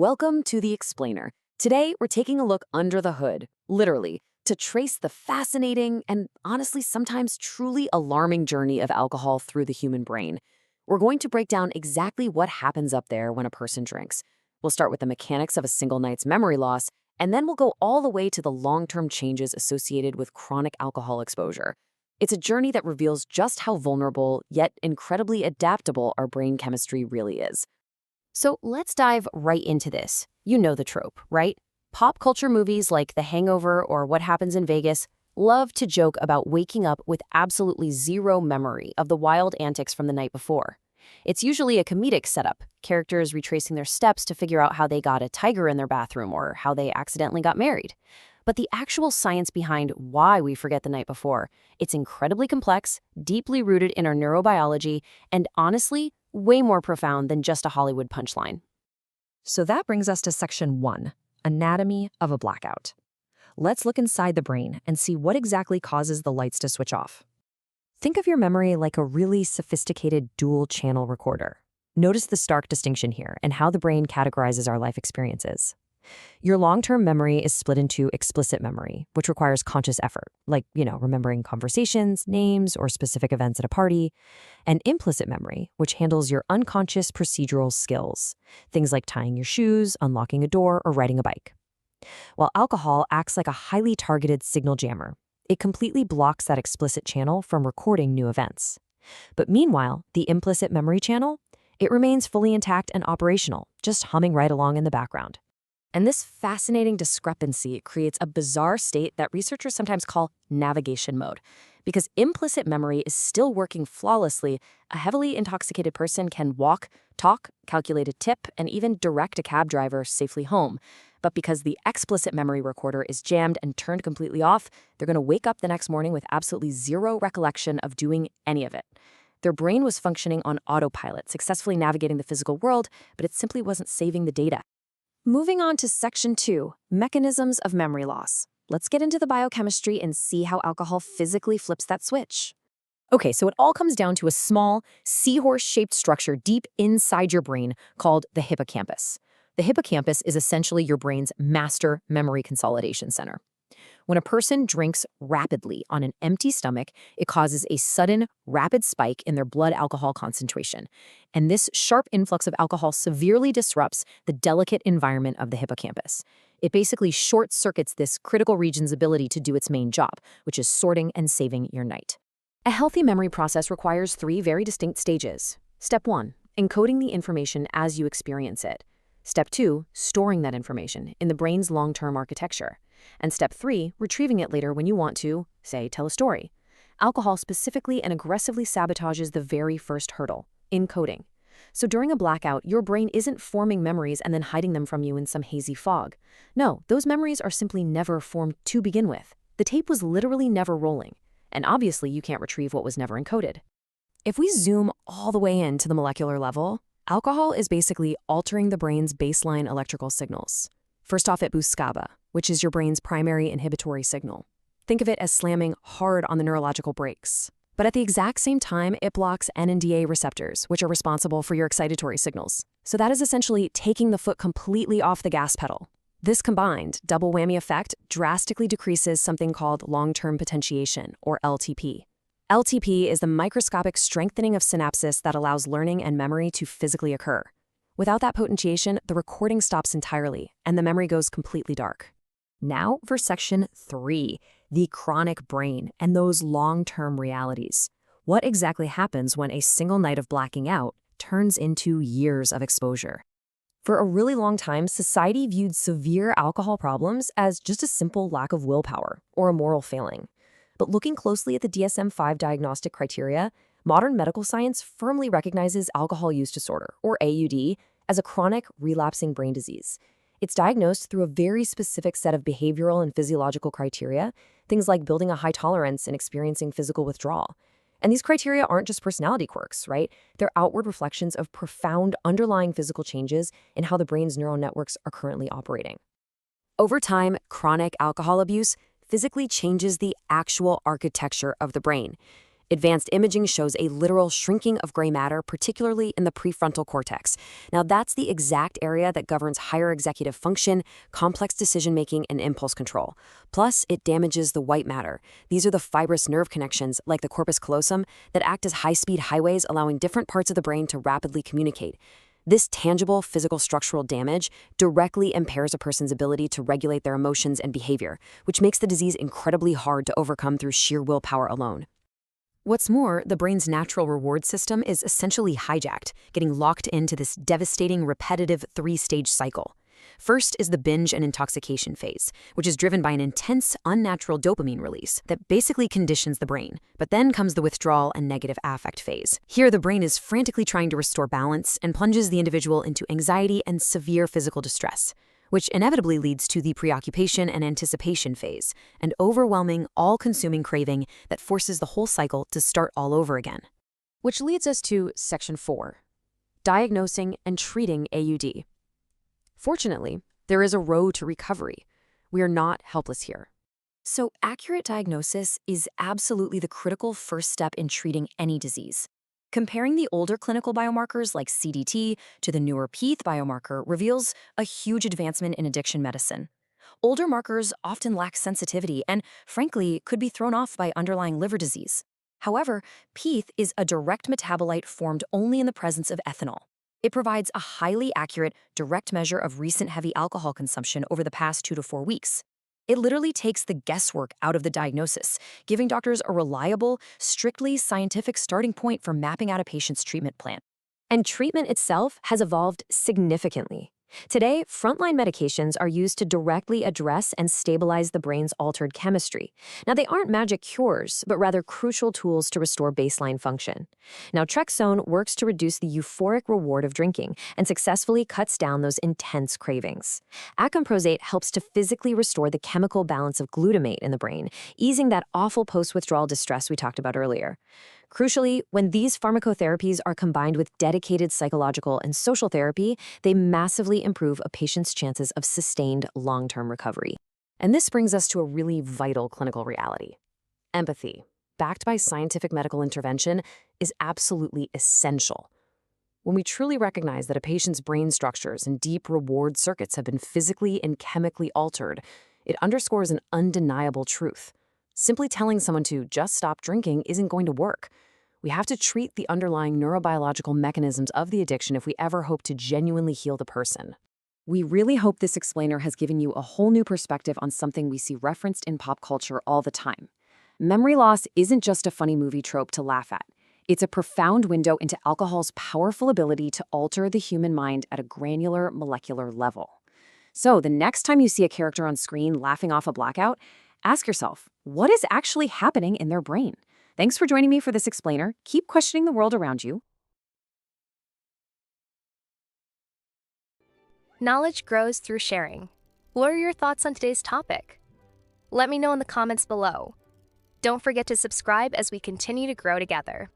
Welcome to The Explainer. Today, we're taking a look under the hood, literally, to trace the fascinating and honestly sometimes truly alarming journey of alcohol through the human brain. We're going to break down exactly what happens up there when a person drinks. We'll start with the mechanics of a single night's memory loss, and then we'll go all the way to the long-term changes associated with chronic alcohol exposure. It's a journey that reveals just how vulnerable, yet incredibly adaptable our brain chemistry really is. So let's dive right into this. You know the trope, right? Pop culture movies like The Hangover or What Happens in Vegas love to joke about waking up with absolutely zero memory of the wild antics from the night before. It's usually a comedic setup, characters retracing their steps to figure out how they got a tiger in their bathroom or how they accidentally got married. But the actual science behind why we forget the night before, it's incredibly complex, deeply rooted in our neurobiology, and honestly, way more profound than just a Hollywood punchline. So that brings us to section 1, anatomy of a blackout. Let's look inside the brain and see what exactly causes the lights to switch off. Think of your memory like a really sophisticated dual-channel recorder. Notice the stark distinction here and how the brain categorizes our life experiences. Your long-term memory is split into explicit memory, which requires conscious effort, like, remembering conversations, names, or specific events at a party, and implicit memory, which handles your unconscious procedural skills, things like tying your shoes, unlocking a door, or riding a bike. While alcohol acts like a highly targeted signal jammer, it completely blocks that explicit channel from recording new events. But meanwhile, the implicit memory channel, it remains fully intact and operational, just humming right along in the background. And this fascinating discrepancy creates a bizarre state that researchers sometimes call navigation mode. Because implicit memory is still working flawlessly, a heavily intoxicated person can walk, talk, calculate a tip, and even direct a cab driver safely home. But because the explicit memory recorder is jammed and turned completely off, they're going to wake up the next morning with absolutely zero recollection of doing any of it. Their brain was functioning on autopilot, successfully navigating the physical world, but it simply wasn't saving the data. Moving on to section 2, mechanisms of memory loss. Let's get into the biochemistry and see how alcohol physically flips that switch. Okay, so it all comes down to a small, seahorse-shaped structure deep inside your brain called the hippocampus. The hippocampus is essentially your brain's master memory consolidation center. When a person drinks rapidly on an empty stomach, it causes a sudden, rapid spike in their blood alcohol concentration. And this sharp influx of alcohol severely disrupts the delicate environment of the hippocampus. It basically short-circuits this critical region's ability to do its main job, which is sorting and saving your night. A healthy memory process requires 3 very distinct stages. Step 1, encoding the information as you experience it. Step 2, storing that information in the brain's long-term architecture. And step 3, retrieving it later when you want to, say, tell a story. Alcohol specifically and aggressively sabotages the very first hurdle, encoding. So during a blackout, your brain isn't forming memories and then hiding them from you in some hazy fog. No, those memories are simply never formed to begin with. The tape was literally never rolling. And obviously, you can't retrieve what was never encoded. If we zoom all the way into the molecular level, alcohol is basically altering the brain's baseline electrical signals. First off, it boosts GABA, which is your brain's primary inhibitory signal. Think of it as slamming hard on the neurological brakes. But at the exact same time, it blocks NMDA receptors, which are responsible for your excitatory signals. So that is essentially taking the foot completely off the gas pedal. This combined double whammy effect drastically decreases something called long-term potentiation, or LTP. LTP is the microscopic strengthening of synapses that allows learning and memory to physically occur. Without that potentiation, the recording stops entirely, and the memory goes completely dark. Now for section 3, the chronic brain and those long-term realities. What exactly happens when a single night of blacking out turns into years of exposure? For a really long time, society viewed severe alcohol problems as just a simple lack of willpower or a moral failing. But looking closely at the DSM-5 diagnostic criteria, modern medical science firmly recognizes alcohol use disorder, or AUD, as a chronic, relapsing brain disease. It's diagnosed through a very specific set of behavioral and physiological criteria, things like building a high tolerance and experiencing physical withdrawal. And these criteria aren't just personality quirks, right? They're outward reflections of profound underlying physical changes in how the brain's neural networks are currently operating. Over time, chronic alcohol abuse physically changes the actual architecture of the brain. Advanced imaging shows a literal shrinking of gray matter, particularly in the prefrontal cortex. Now, that's the exact area that governs higher executive function, complex decision-making, and impulse control. Plus, it damages the white matter. These are the fibrous nerve connections, like the corpus callosum, that act as high-speed highways, allowing different parts of the brain to rapidly communicate. This tangible physical structural damage directly impairs a person's ability to regulate their emotions and behavior, which makes the disease incredibly hard to overcome through sheer willpower alone. What's more, the brain's natural reward system is essentially hijacked, getting locked into this devastating, repetitive three-stage cycle. First is the binge and intoxication phase, which is driven by an intense, unnatural dopamine release that basically conditions the brain. But then comes the withdrawal and negative affect phase. Here, the brain is frantically trying to restore balance and plunges the individual into anxiety and severe physical distress, which inevitably leads to the preoccupation and anticipation phase, an overwhelming, all-consuming craving that forces the whole cycle to start all over again. Which leads us to Section 4, diagnosing and treating AUD. Fortunately, there is a road to recovery. We are not helpless here. So, accurate diagnosis is absolutely the critical first step in treating any disease. Comparing the older clinical biomarkers like CDT to the newer PEETH biomarker reveals a huge advancement in addiction medicine. Older markers often lack sensitivity and, frankly, could be thrown off by underlying liver disease. However, PEETH is a direct metabolite formed only in the presence of ethanol. It provides a highly accurate, direct measure of recent heavy alcohol consumption over the past 2 to 4 weeks. It literally takes the guesswork out of the diagnosis, giving doctors a reliable, strictly scientific starting point for mapping out a patient's treatment plan. And treatment itself has evolved significantly. Today, frontline medications are used to directly address and stabilize the brain's altered chemistry. Now, they aren't magic cures, but rather crucial tools to restore baseline function. Now, Trexone works to reduce the euphoric reward of drinking and successfully cuts down those intense cravings. Acamprosate helps to physically restore the chemical balance of glutamate in the brain, easing that awful post-withdrawal distress we talked about earlier. Crucially, when these pharmacotherapies are combined with dedicated psychological and social therapy, they massively improve a patient's chances of sustained long-term recovery. And this brings us to a really vital clinical reality. Empathy, backed by scientific medical intervention, is absolutely essential. When we truly recognize that a patient's brain structures and deep reward circuits have been physically and chemically altered, it underscores an undeniable truth. Simply telling someone to just stop drinking isn't going to work. We have to treat the underlying neurobiological mechanisms of the addiction if we ever hope to genuinely heal the person. We really hope this explainer has given you a whole new perspective on something we see referenced in pop culture all the time. Memory loss isn't just a funny movie trope to laugh at. It's a profound window into alcohol's powerful ability to alter the human mind at a granular molecular level. So, the next time you see a character on screen laughing off a blackout, ask yourself, what is actually happening in their brain? Thanks for joining me for this explainer. Keep questioning the world around you. Knowledge grows through sharing. What are your thoughts on today's topic? Let me know in the comments below. Don't forget to subscribe as we continue to grow together.